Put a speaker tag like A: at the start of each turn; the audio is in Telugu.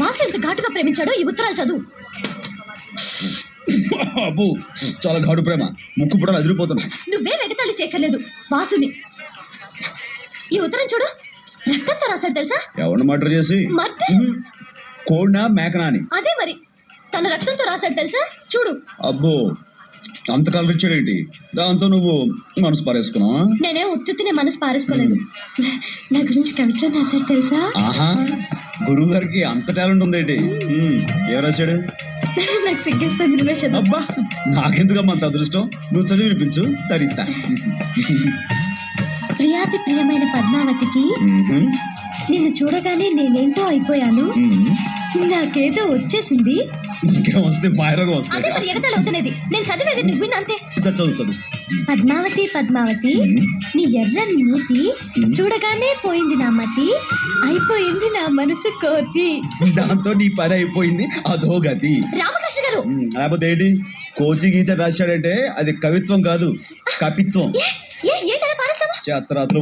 A: వాసు ఎంత ఘాటుగా ప్రేమించాడో ఈ ఉత్తరాలు చదువు.
B: అబ్బో చాలా ఘాటు ప్రేమ, ముక్కు పుడలు అదిరిపోతున్నా.
A: నువ్వే వెగతాళి చేయక్కర్లేదు వాసుని. ఈ ఉత్తరం చూడు, రక్తంతో రాశాడు తెలుసా?
B: ఎవరిని మర్డర్ చేసి? కోడినా మేకనా అని.
A: అదే మరి, తన రక్తంతో రాశాడు తెలుసా? చూడు.
B: అబ్బో అంత కలర్ ఇచ్చాడేంటి? దాంతో నువ్వు మనసు పారేసుకున్నావా?
A: నేనే ఉత్తునే మనసు పారేసుకోలేదు. నా గురించి కవిత్వం రాశాడు తెలుసా?
B: ఆహా, గురువు గారికి అంత టాలెంట్ ఉందేంటి? ఏం రాశాడు?
A: నాకు సిగ్గేస్తుంది, నువ్వే చదువు.
B: అబ్బా నాకెందుకమ్మా అంత అదృష్టం, నువ్వు చదివి వినిపించు, తరిస్తా.
A: ప్రియాతి ప్రియమైన పద్మావతికి నిన్ను చూడగానే నేనేంటో అయిపోయాను, నాకేదో వచ్చేసింది.
B: ఇంకేం వస్తే మాయరోగం వస్తుంది.
A: అదే మరి ఎగతాళి అవుతున్నది, నేను చదివేది నువ్వు విన్నంతే.
B: చదువు చదువు.
A: పద్మావతి పద్మావతి నీ ఎర్రని మూతి చూడగానే పోయింది నా మతి, అయిపోయింది నా మనసు కోతి.
B: దాంతో నీ పని అయిపోయింది, అదో గతి.
A: రామకృష్ణ గారు
B: లేకపోతే ఏంటి? కోతి గీత రాశాడంటే అది కవిత్వం కాదు, కపిత్వం.
A: ఏంటలా పారేస్తావా?
B: చేత్తరాత్రులు